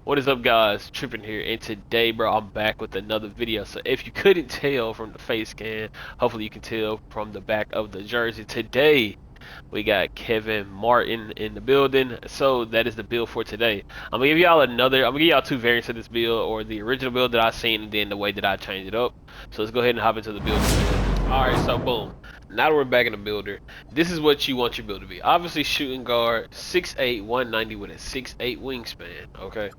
What is up, guys? Tripping here, and today, bro, I'm back with another video. So if you couldn't tell from the face scan, hopefully you can tell from the back of the jersey. Today we got Kevin Martin in the building. So that is the build for today. I'm gonna give y'all two variants of this build, or the original build that I seen, and then the way that I changed it up. So let's go ahead and hop into the build. Alright, so boom. Now that we're back in the builder, this is what you want your build to be. Obviously, shooting guard, 6'8", 190 with a 6'8" wingspan. Okay.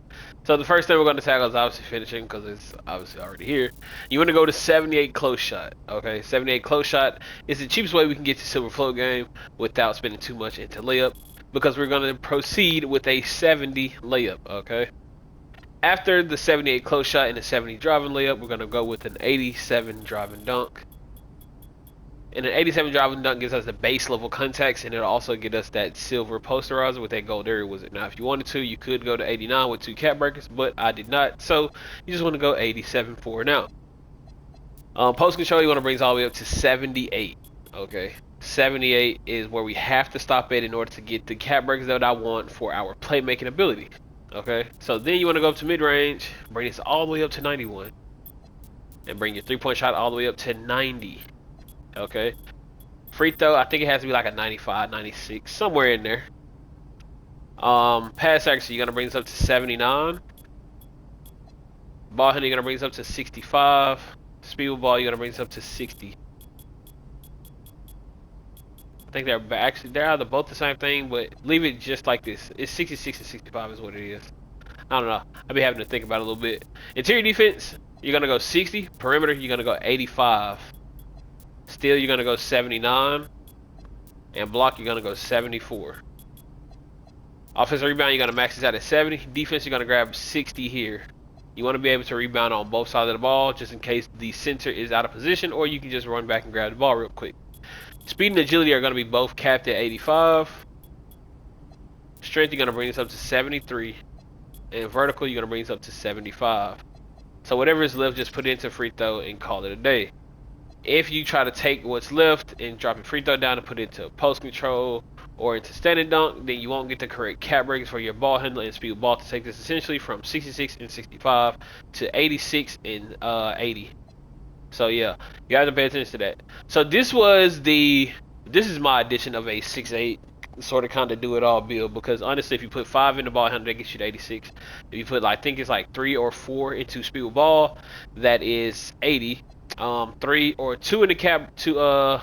So the first thing we're going to tackle is obviously finishing, because it's obviously already here. You want to go to 78 close shot. Okay, 78 close shot is the cheapest way we can get to silver float game without spending too much into layup, because we're going to proceed with a 70 layup. Okay. After the 78 close shot and the 70 driving layup, we're going to go with an 87 driving dunk. And an 87 driving dunk gives us the base level contacts, and it'll also get us that silver posterizer with that gold area wizard. Now, if you wanted to, you could go to 89 with 2 cap breakers, but I did not. So you just want to go 87 for now. Post control, you want to bring us all the way up to 78. Okay, 78 is where we have to stop at in order to get the cap breakers that I want for our playmaking ability. Okay, so then you want to go up to mid range, bring this all the way up to 91, and bring your 3-point shot all the way up to 90. Okay, free throw, I think it has to be like a 95, 96, somewhere in there. Pass accuracy, you're gonna bring this up to 79. Ball handling, you're gonna bring this up to 65. Speed with ball, you're gonna bring this up to 60. I think they're either both the same thing, but leave it just like this. It's 66 and 65 is what it is. I don't know. I'll be having to think about it a little bit. Interior defense, you're gonna go 60. Perimeter, you're gonna go 85. Steal, you're gonna go 79, and block, you're gonna go 74. Offensive rebound, you're gonna max this out at 70. Defense, you're gonna grab 60 here. You want to be able to rebound on both sides of the ball, just in case the center is out of position, or you can just run back and grab the ball real quick. Speed and agility are gonna be both capped at 85. Strength, you're gonna bring this up to 73, and vertical, you're gonna bring this up to 75. So whatever is left, just put it into free throw and call it a day. If you try to take what's left and drop your free throw down and put it into post control or into standing dunk, then you won't get the correct cap breaks for your ball handler and speed ball to take this essentially from 66 and 65 to 86 and 80. So yeah, you have to pay attention to that. So this is my addition of a 6'8", sort of kind of do it all build, because honestly, if you put 5 in the ball handler, that gets you to 86. If you put, I think it's like 3 or 4 into speed with ball, that is 80. 3 or 2 in the cap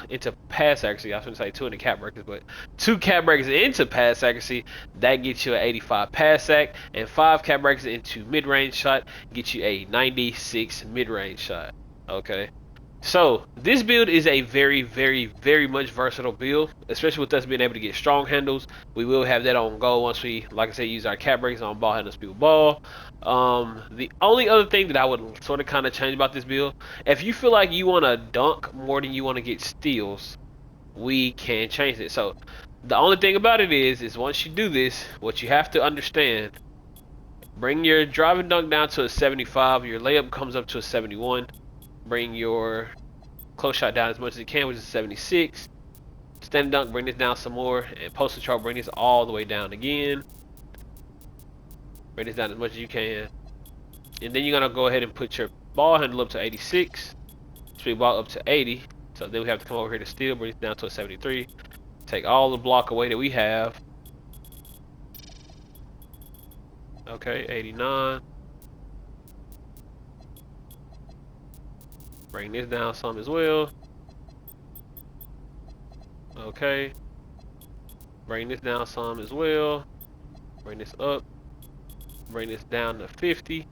into pass accuracy. I was gonna say 2 in the cap breakers, but 2 cap breakers into pass accuracy, that gets you an 85 pass sack, and 5 cap breakers into mid-range shot gets you a 96 mid-range shot. Okay, so this build is a very, very, very much versatile build, especially with us being able to get strong handles. We will have that on goal once we, like I said, use our cap breaks on ball handle speed with ball. The only other thing that I would sort of kind of change about this build, if you feel like you want to dunk more than you want to get steals, we can change it. So the only thing about it is once you do this, what you have to understand, bring your driving dunk down to a 75, your layup comes up to a 71. Bring your close shot down as much as you can, which is 76. Standing dunk, bring this down some more, and post control, bring this all the way down again. Bring this down as much as you can, and then you're gonna go ahead and put your ball handle up to 86, speed ball up to 80. So then we have to come over here to steal, bring it down to a 73. Take all the block away that we have. Okay, 89. Bring this down some as well. Okay. Bring this down some as well. Bring this up. Bring this down to 50.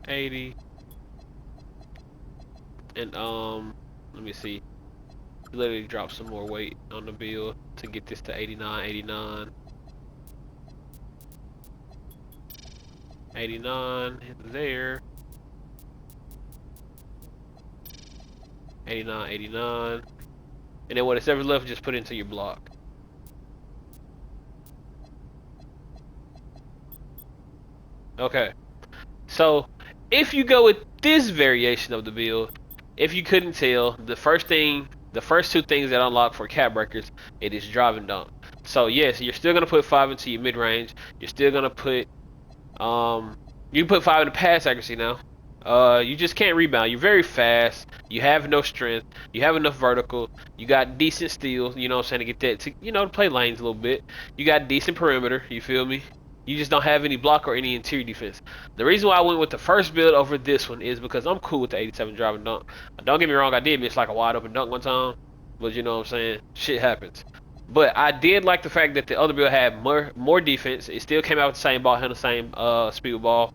$80. And let me see. Literally drop some more weight on the build to get this to 89, 89. 89 there. 89, 89. And then whatever left, just put it into your block. Okay. So if you go with this variation of the build, if you couldn't tell, the first 2 things that unlock for cap breakers, it is driving dunk. So yes, you're still gonna put 5 into your mid range. You're still gonna put you can put 5 into pass accuracy now. You just can't rebound. You're very fast. You have no strength. You have enough vertical. You got decent steals. You know what I'm saying, to get that to, to play lanes a little bit. You got decent perimeter. You feel me? You just don't have any block or any interior defense. The reason why I went with the first build over this one is because I'm cool with the 87 drive and dunk. Don't get me wrong, I did miss like a wide open dunk one time, but you know what I'm saying? Shit happens. But I did like the fact that the other build had more defense. It still came out with the same ball handle, same speed ball.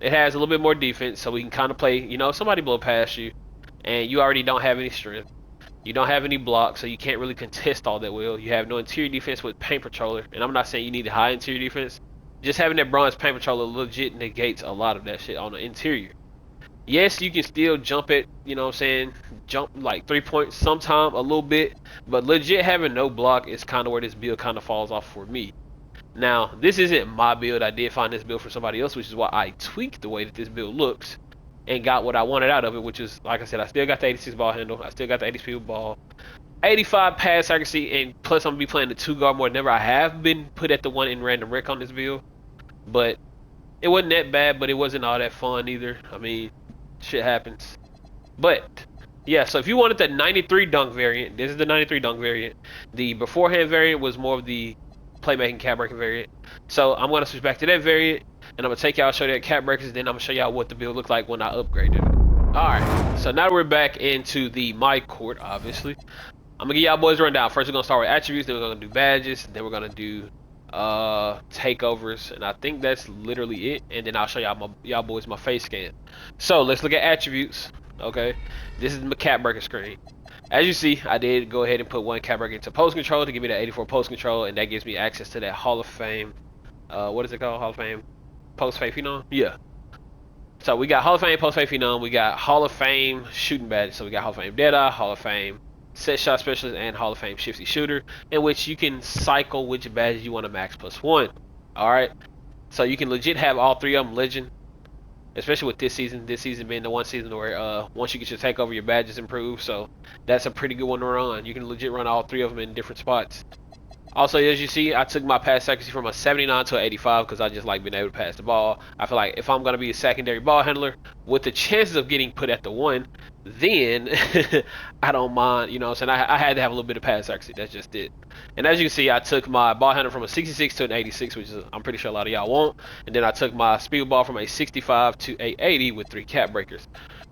It has a little bit more defense, so we can kind of play. Somebody blow past you, and you already don't have any strength. You don't have any block, so you can't really contest all that well. You have no interior defense with paint patroller, and I'm not saying you need a high interior defense. Just having that bronze paint patroller legit negates a lot of that shit on the interior. Yes, you can still jump it, jump like 3 points sometime a little bit, but legit having no block is kind of where this build kind of falls off for me. Now, this isn't my build. I did find this build for somebody else, which is why I tweaked the way that this build looks and got what I wanted out of it, which is, like I said, I still got the 86 ball handle. I still got the 80 speed ball. 85 pass accuracy, and plus I'm going to be playing the 2 guard more than ever. I have been put at the 1 in random rec on this build, but it wasn't that bad, but it wasn't all that fun either. I mean, shit happens. But yeah, so if you wanted the 93 dunk variant, this is the 93 dunk variant. The beforehand variant was more of the Playmaking Capbreaker variant. So I'm going to switch back to that variant, and I'm going to take y'all, show you Capbreakers, then I'm going to show y'all what the build looked like when I upgraded it. Alright, so now we're back into the my court, obviously. I'm going to give y'all boys a rundown. First we're going to start with attributes, then we're going to do badges, then we're going to do takeovers, and I think that's literally it, and then I'll show y'all boys my face scan. So let's look at attributes. Okay, this is my Capbreaker screen. As you see, I did go ahead and put 1 Capbreaker into post control to give me that 84 post control, and that gives me access to that Hall of Fame. What is it called? Hall of Fame post fame phenom? Yeah. So we got Hall of Fame post fame phenom. We got Hall of Fame shooting badge. So we got Hall of Fame Deadeye, Hall of Fame set shot specialist, and Hall of Fame shifty shooter, in which you can cycle which badge you want to max +1. All right. So you can legit have all 3 of them legend. Especially with this season being the one season where once you get your takeover, your badges improve. So that's a pretty good one to run. You can legit run all 3 of them in different spots. Also, as you see, I took my pass accuracy from a 79 to an 85 because I just like being able to pass the ball. I feel like if I'm going to be a secondary ball handler with the chances of getting put at the 1, then I don't mind, you know what I'm saying? I had to have a little bit of pass accuracy. That's just it. And as you can see, I took my ball handler from a 66 to an 86, which is, I'm pretty sure a lot of y'all won't. And then I took my speed ball from a 65 to a 80 with 3 cap breakers.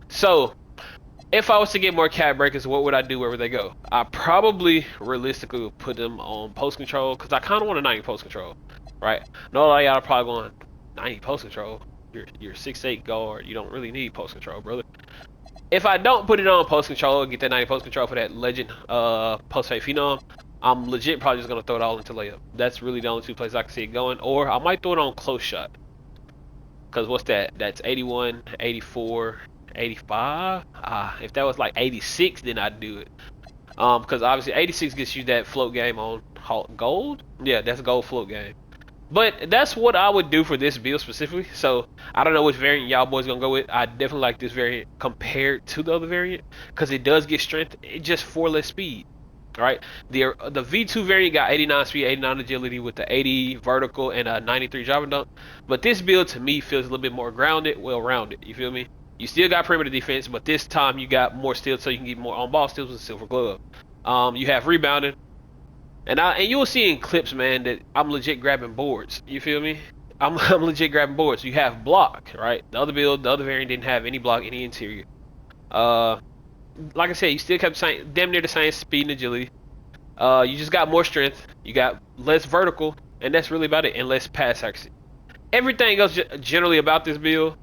So if I was to get more cap breakers, what would I do wherever they go? I probably realistically would put them on post control because I kind of want a 90 post control, right? No, a lot of y'all are probably going 90 post control. You're 6'8" guard. You don't really need post control, brother. If I don't put it on post control and get that 90 post control for that legend post fade phenom, I'm legit probably just gonna throw it all into layup. That's really the only 2 places I can see it going. Or I might throw it on close shot. Cause what's that? That's 81, 84. 85. If that was like 86, then I'd do it. Because obviously 86 gets you that float game on gold. Yeah, that's a gold float game. But that's what I would do for this build specifically. So I don't know which variant y'all boys gonna go with. I definitely like this variant compared to the other variant because it does get strength. It just 4 less speed. Right, the V2 variant got 89 speed, 89 agility with the 80 vertical and a 93 driving dunk. But this build to me feels a little bit more grounded, well-rounded. You feel me? You still got perimeter defense, but this time you got more steals, so you can get more on-ball steals with a silver glove. You have rebounding, and you'll see in clips, man, that I'm legit grabbing boards. You feel me? I'm legit grabbing boards. You have block, right? The other build, the other variant didn't have any block, any interior. Like I said, you still kept damn near the same speed and agility. You just got more strength. You got less vertical, and that's really about it, and less pass accuracy. Everything else generally about this build,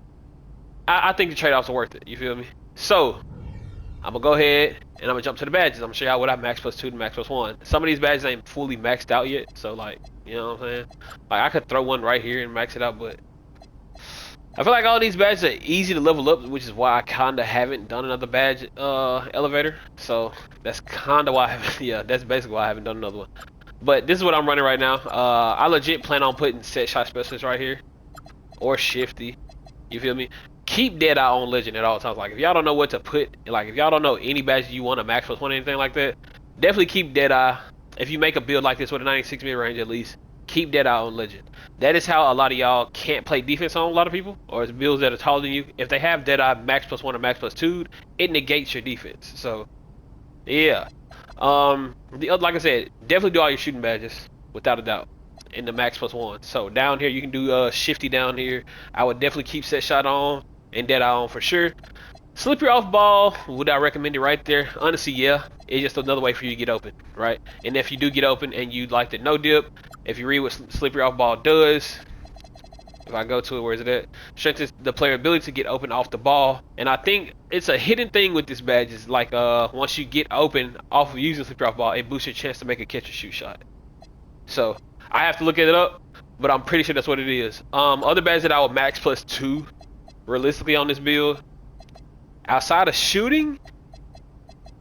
I think the trade-offs are worth it. You feel me? So I'm gonna go ahead and I'm gonna jump to the badges. I'm gonna show y'all what I max +2 to max +1. Some of these badges ain't fully maxed out yet, so like, you know what I'm saying? Like I could throw one right here and max it out, but I feel like all these badges are easy to level up, which is why I kinda haven't done another badge elevator. So that's kinda why I haven't, yeah, that's basically why I haven't done another one. But this is what I'm running right now. I legit plan on putting set shot specialist right here or shifty. You feel me? Keep Deadeye on legend at all times. Like if y'all don't know what to put, like if y'all don't know any badge you want to max +1 or anything like that, definitely keep Deadeye if you make a build like this with a 96 mid range at least, keep Deadeye on Legend. That is how a lot of y'all can't play defense on a lot of people, or it's builds that are taller than you. If they have Deadeye max +1 or max +2, it negates your defense. So, yeah. The other, like I said, definitely do all your shooting badges, without a doubt, in the max +1. So, down here, you can do Shifty down here. I would definitely keep Set Shot on and Deadeye on for sure. Slippery off ball, would I recommend it right there? Honestly, yeah. It's just another way for you to get open, right? And if you do get open and you like the no dip, if you read what slippery off ball does, if I go to it, where is it at? Strengthens the player ability to get open off the ball. And I think it's a hidden thing with this badge is like once you get open off of using slippery off ball, it boosts your chance to make a catch or shoot shot. So I have to look it up, but I'm pretty sure that's what it is. Other badges that I would max +2 realistically on this build, outside of shooting,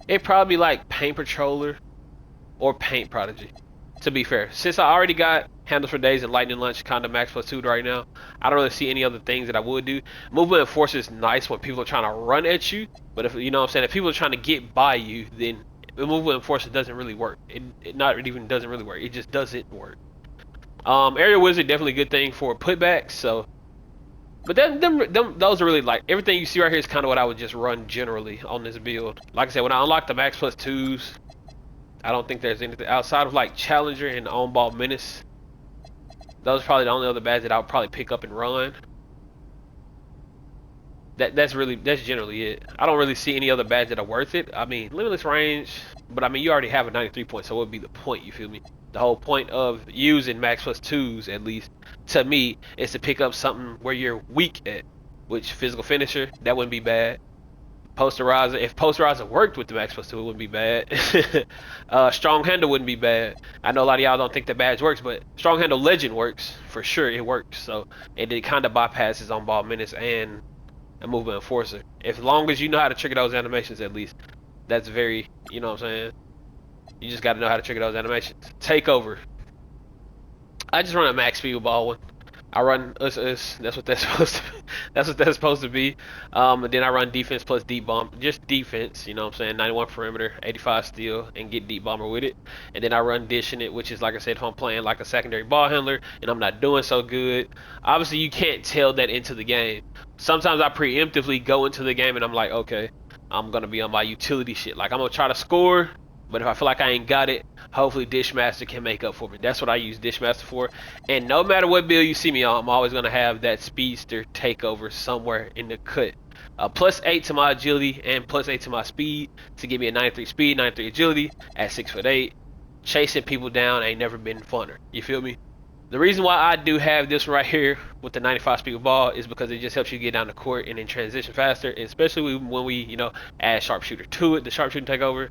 it'd probably be like Paint Patroller or Paint Prodigy, to be fair. Since I already got Handles for Days and Lightning Lunch kind of max +2 right now, I don't really see any other things that I would do. Movement Enforcer is nice when people are trying to run at you, but if you know what I'm saying, if people are trying to get by you, then the Movement Enforcer doesn't really work. It not even doesn't really work. It just doesn't work. Aerial Wizard, definitely a good thing for putbacks, so. But those are really like, everything you see right here is kind of what I would just run generally on this build. Like I said, when I unlock the max +2s, I don't think there's anything outside of like Challenger and On Ball Menace. Those are probably the only other badges that I would probably pick up and run. That's generally it. I don't really see any other badges that are worth it. I mean, Limitless Range, but I mean, you already have a 93 point, so what would be the point, you feel me? The whole point of using max +2s, at least to me, is to pick up something where you're weak at, which Physical Finisher, that wouldn't be bad. Posterizer, if Posterizer worked with the max +2, it wouldn't be bad. Strong Handle wouldn't be bad. I know a lot of y'all don't think that badge works, but Strong Handle Legend works for sure. It works. So it kind of bypasses On Ball Menace and a Movement Enforcer. As long as you know how to trigger those animations, at least, that's very, you know what I'm saying. You just got to know how to trigger those animations. Takeover. I just run a max speed ball one. I run us. That's what that's supposed to. That's what that's supposed to be. And then I run defense plus deep bomb, just defense. You know what I'm saying? 91 perimeter, 85 steal, and get deep bomber with it. And then I run dishing it, which is like I said, if I'm playing like a secondary ball handler and I'm not doing so good. Obviously, you can't tell that into the game. Sometimes I preemptively go into the game and I'm like, okay, I'm gonna be on my utility shit. Like I'm gonna try to score. But if I feel like I ain't got it, hopefully Dishmaster can make up for me. That's what I use Dishmaster for. And no matter what build you see me on, I'm always going to have that Speedster Takeover somewhere in the cut. +8 to my agility and +8 to my speed to give me a 93 speed, 93 agility at 6'8". Chasing people down ain't never been funner. You feel me? The reason why I do have this right here with the 95 speed ball is because it just helps you get down the court and then transition faster, and especially when we, you know, add sharpshooter to it, the sharpshooting takeover.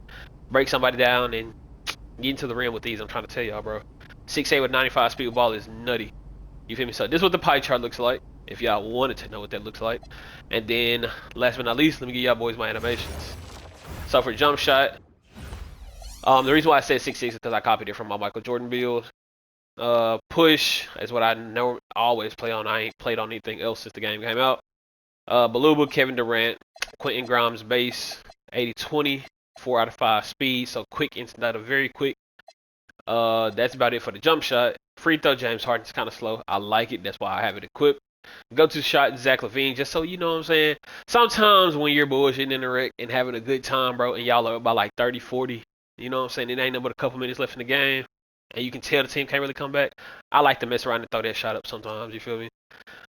Break somebody down and get into the rim with these. I'm trying to tell y'all, bro. 6'8 with 95 speed ball is nutty. You feel me? So this is what the pie chart looks like, if y'all wanted to know what that looks like. And then, last but not least, let me give y'all boys my animations. So for jump shot, the reason why I said 6'6 is because I copied it from my Michael Jordan build. Push is what I know always play on. I ain't played on anything else since the game came out. Baluba, Kevin Durant, Quentin Grimes base, 80-20. 4 out of 5 speed, so quick instead of very quick. That's about it for the jump shot. Free throw, James Harden's kind of slow. I like it. That's why I have it equipped. Go to shot, Zach LaVine, just so you know what I'm saying. Sometimes when you're bullshitting in the wreck and having a good time, bro, and y'all are up by like 30, 40, you know what I'm saying, it ain't nothing but a couple minutes left in the game, and you can tell the team can't really come back. I like to mess around and throw that shot up sometimes, you feel me?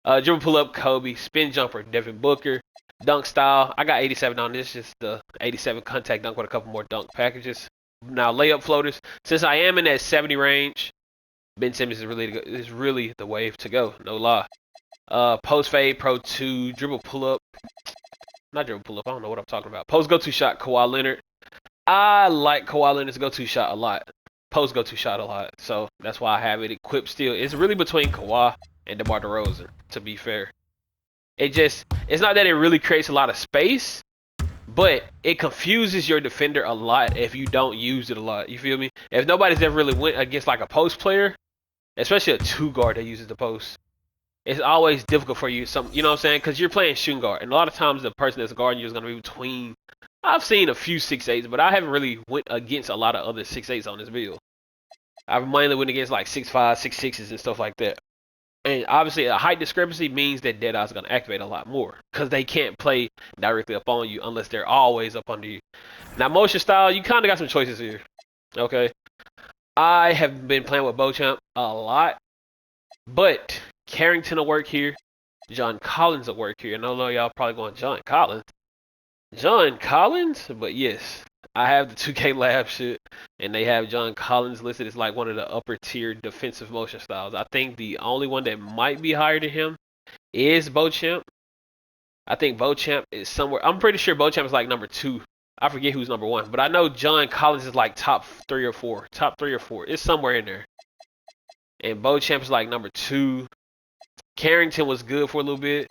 Dribble pull up, Kobe. Spin jumper, Devin Booker. Dunk style, I got 87 on this, just the 87 contact dunk with a couple more dunk packages. Now layup floaters, since I am in that 70 range, Ben Simmons is really the wave to go, no lie. Post fade, Pro 2, dribble pull up, not dribble pull up, I don't know what I'm talking about. Post go to shot, Kawhi Leonard. I like Kawhi Leonard's go to shot a lot. Post go to shot a lot, so that's why I have it equipped still. It's really between Kawhi and DeMar DeRozan, to be fair. It's not that it really creates a lot of space, but it confuses your defender a lot if you don't use it a lot. You feel me? If nobody's ever really went against like a post player, especially a 2 guard that uses the post, it's always difficult for you. You know what I'm saying? Because you're playing shooting guard, and a lot of times the person that's guarding you is going to be between. I've seen a few 6'8s, but I haven't really went against a lot of other 6'8s on this build. I've mainly went against like 6'5", 6'6s and stuff like that. And obviously, a height discrepancy means that Deadeye's going to activate a lot more because they can't play directly up on you unless they're always up under you. Now, motion style, you kind of got some choices here. Okay, I have been playing with Beauchamp a lot, but Carrington will work here. John Collins will work here. And I know y'all probably going John Collins. John Collins? But yes, I have the 2K Lab shit, and they have John Collins listed as like one of the upper tier defensive motion styles. I think the only one that might be higher than him is Beauchamp. I think Beauchamp is somewhere. I'm pretty sure Beauchamp is like number 2. I forget who's number 1, but I know John Collins is like top 3 or 4. Top 3 or 4. It's somewhere in there. And Beauchamp is like number 2. Carrington was good for a little bit,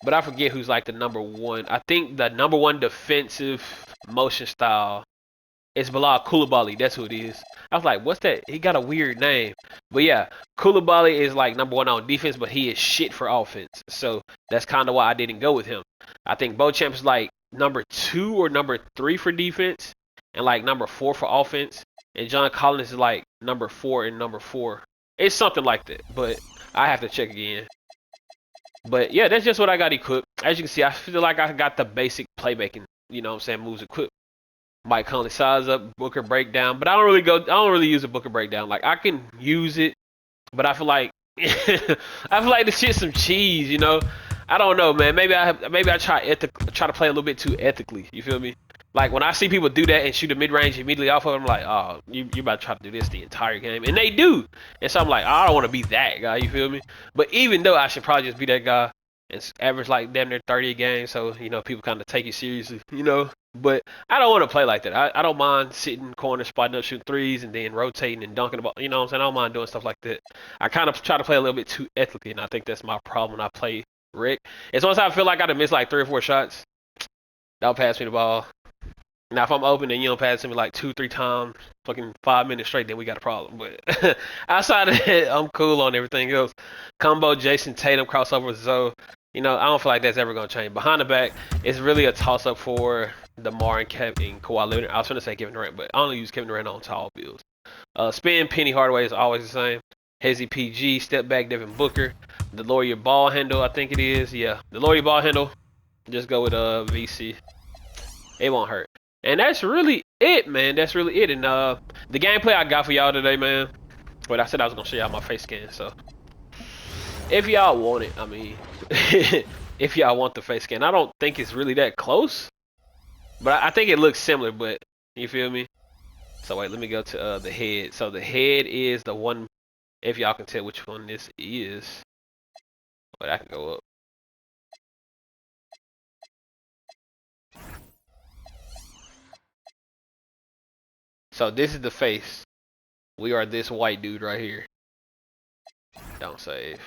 but I forget who's like the number 1. I think the number 1 defensive motion style is Bilal Koulibaly. That's who it is. I was like, what's that? He got a weird name. But yeah, Koulibaly is like number 1 on defense, but he is shit for offense. So that's kind of why I didn't go with him. I think Beauchamp is like number 2 or number 3 for defense, and like number 4 for offense. And John Collins is like number 4 and number 4. It's something like that, but I have to check again. But yeah, that's just what I got equipped. As you can see, I feel like I got the basic playmaking, you know what I'm saying, moves equipped. Mike Conley size up, Booker breakdown, but I don't really use a Booker breakdown. Like I can use it, but I feel like I feel like this shit's some cheese, you know. I don't know, man. Maybe I try to play a little bit too ethically. You feel me? Like when I see people do that and shoot a mid range immediately off of them, I'm like, oh, you about to try to do this the entire game, and they do. And so I'm like, I don't want to be that guy. You feel me? But even though I should probably just be that guy and average like damn near 30 a game, so you know people kind of take it seriously, you know. But I don't want to play like that. I don't mind sitting corner, spotting up, shooting threes, and then rotating and dunking the ball. You know what I'm saying? I don't mind doing stuff like that. I kind of try to play a little bit too ethically, and I think that's my problem when I play Rick. It's once I feel like I done missed like 3 or 4 shots, they'll pass me the ball. Now, if I'm open and you don't pass me like 2, 3 times, fucking 5 minutes straight, then we got a problem. But outside of that, I'm cool on everything else. Combo Jason Tatum crossover with Zoe. You know, I don't feel like that's ever going to change. Behind the back, it's really a toss-up for DeMar and Kawhi Leonard. I was going to say Kevin Durant, but I only use Kevin Durant on tall builds. Spin, Penny Hardaway is always the same. Hezzy PG, step back, Devin Booker. The lower your ball handle, I think it is. Yeah, the lower your ball handle, just go with VC. It won't hurt. And that's really it, man. That's really it. And the gameplay I got for y'all today, man. But I said I was going to show y'all my face scan, so. If y'all want it, I mean, if y'all want the face scan. I don't think it's really that close. But I think it looks similar, but you feel me? So wait, let me go to the head. So the head is the one, if y'all can tell which one this is. But I can go up. So this is the face. We are this white dude right here. Don't save.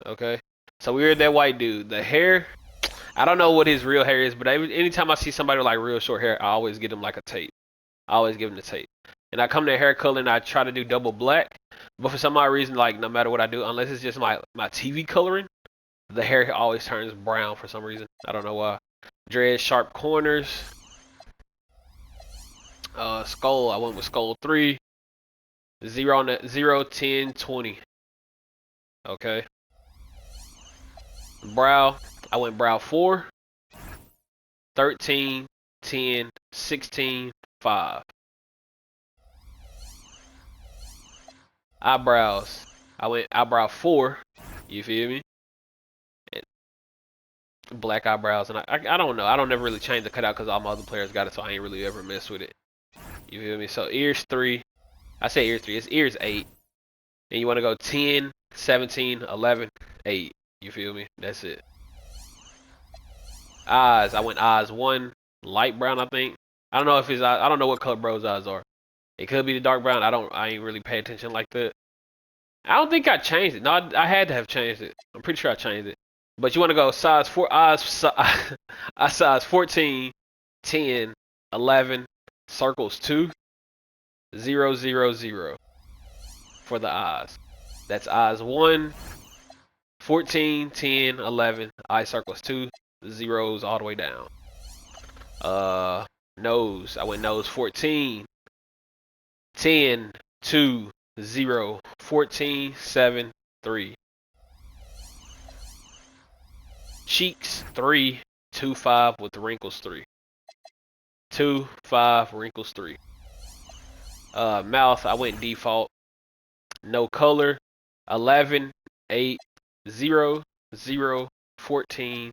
Okay. So we're that white dude. The hair, I don't know what his real hair is, but anytime I see somebody with like real short hair, I always get them like a tape. I always give them the tape. And I come to hair color and I try to do double black. But for some odd reason, like no matter what I do, unless it's just my TV coloring, the hair always turns brown for some reason. I don't know why. Dread, sharp corners. Skull, I went with skull 3. 0, 10, 20. Okay. Brow, I went brow 4. 13, 10, 16, 5. Eyebrows, I went eyebrow 4. You feel me? And black eyebrows, and I don't know. I don't never really change the cutout because all my other players got it, so I ain't really ever mess with it. You feel me? So ears 3. I say ears 3. It's ears 8. And you want to go 10, 17, 11, 8. You feel me? That's it. Eyes, I went eyes 1, light brown, I think. I don't know if it's I don't know what color bro's eyes are. It could be the dark brown. I ain't really pay attention like that. I don't think I changed it. No, I had to have changed it. I'm pretty sure I changed it. But you want to go size 4 eyes. I size 14, 10, 11, circles 2, 0, 0, 0 for the eyes. That's eyes 1, 14, 10, 11, eye circles 2, zeros all the way down. Nose, I went nose 14, 10, 2 0 14 7 3. Cheeks 3 2 5 with wrinkles 3. 2 5 wrinkles 3. Mouth I went default. No color 11 8 0 0 14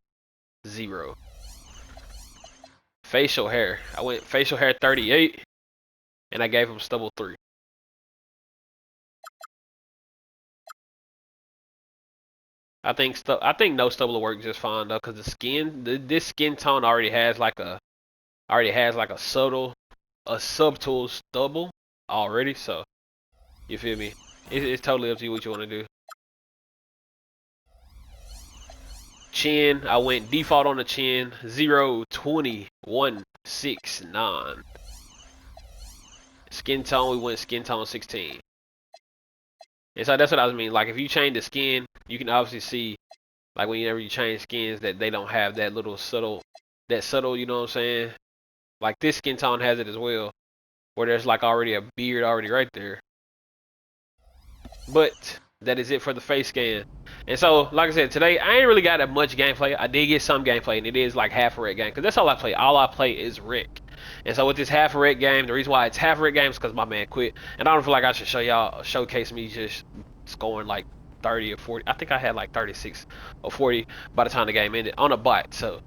0. Facial hair I went facial hair 38 and I gave him stubble 3. I think no stubble will work just fine though, cause the skin, this skin tone already has like a subtle stubble already. So you feel me? It's totally up to you what you want to do. Chin, I went default on the chin 0 20 1 6 9. Skin tone, we went skin tone 16. And so that's what I mean. Like if you change the skin, you can obviously see like whenever you change skins that they don't have that little subtle, you know what I'm saying? Like this skin tone has it as well, where there's like already a beard already right there. But that is it for the face scan. And so, like I said, today I ain't really got that much gameplay. I did get some gameplay, and it is like half a rec game, because that's all I play. All I play is rec. And so with this half a rec game, the reason why it's half a rec game is because my man quit. And I don't feel like I should showcase me just scoring like 30 or 40. I think I had like 36 or 40 by the time the game ended on a bot. So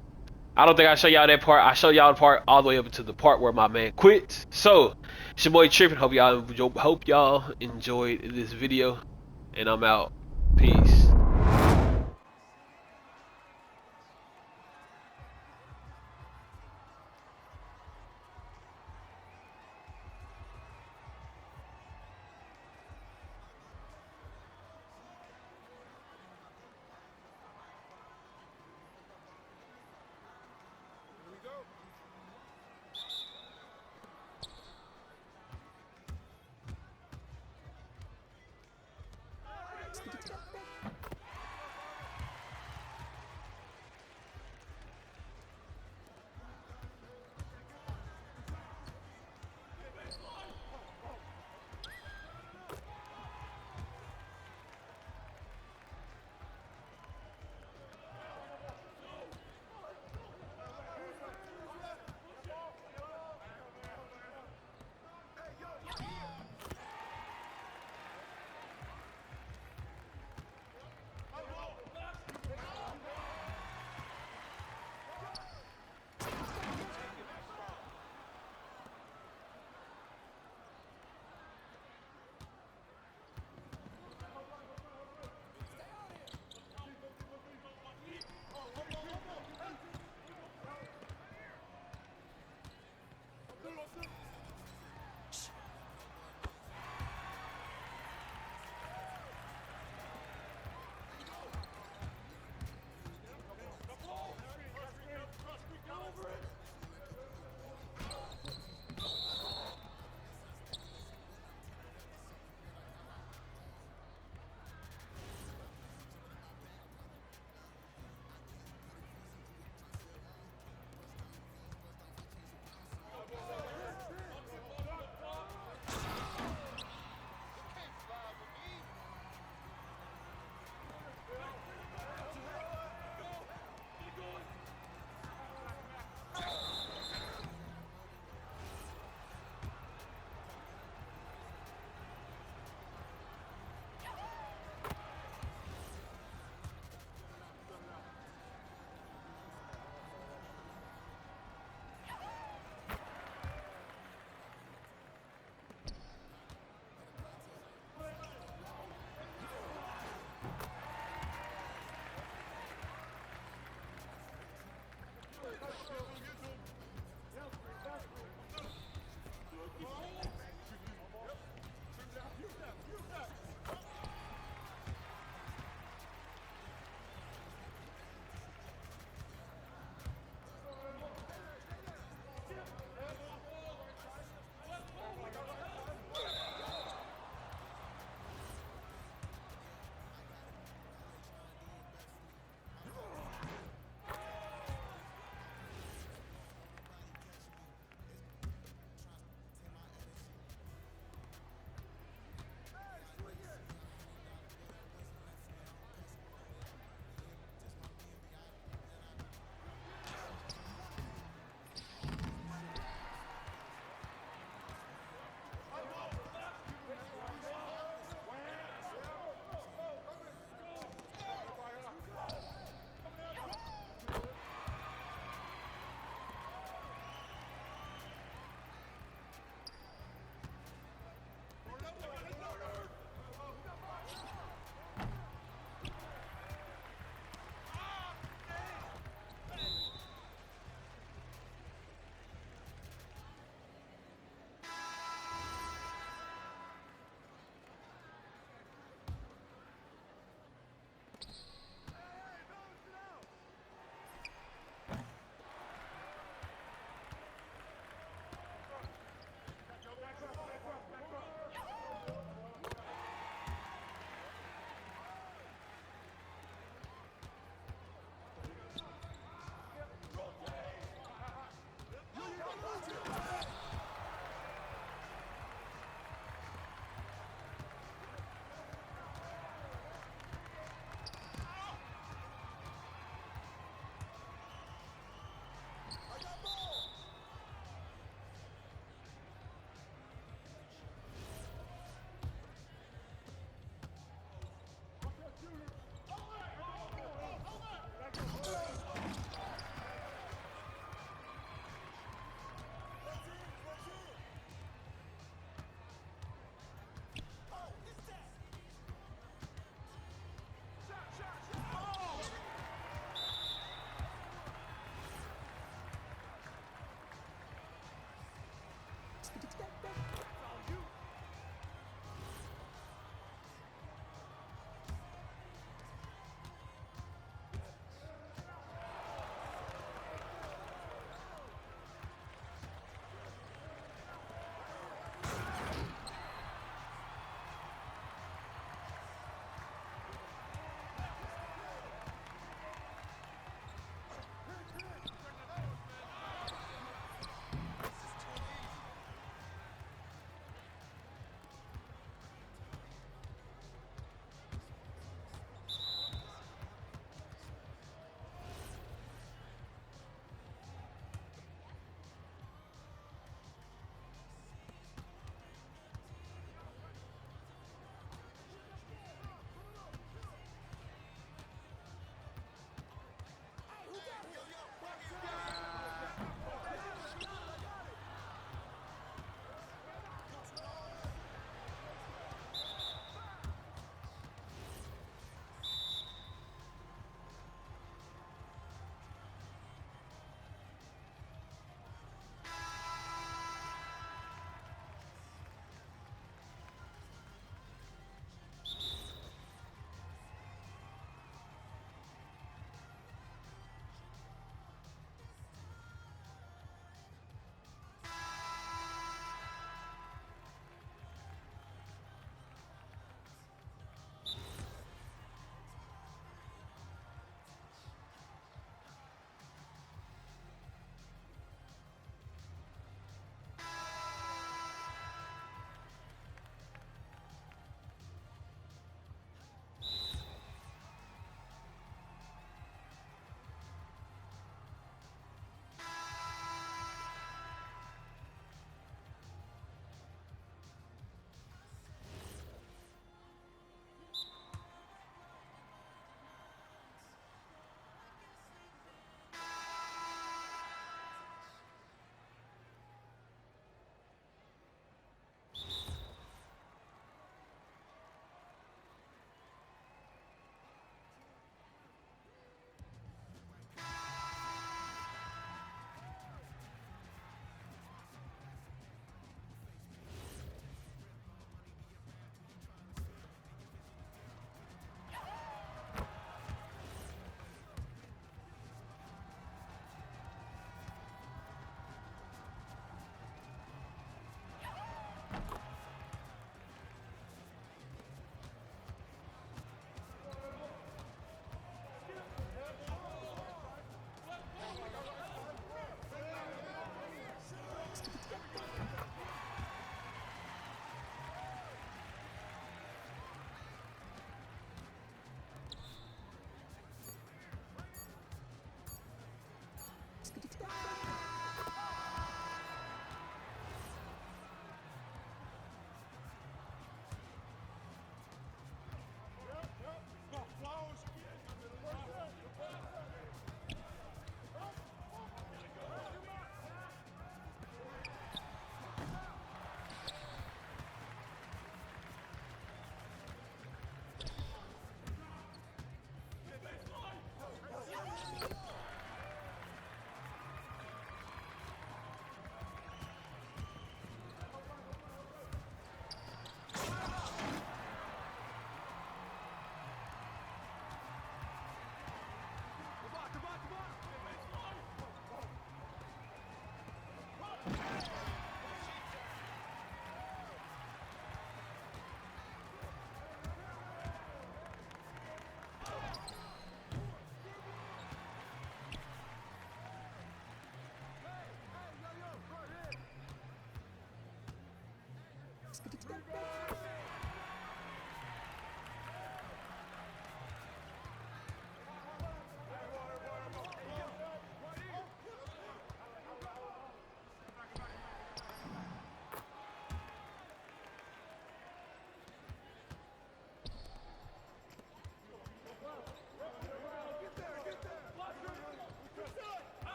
I don't think I show y'all that part. I show y'all the part all the way up to the part where my man quits. So it's your boy Trippin. Hope y'all enjoyed this video, and I'm out. Peace.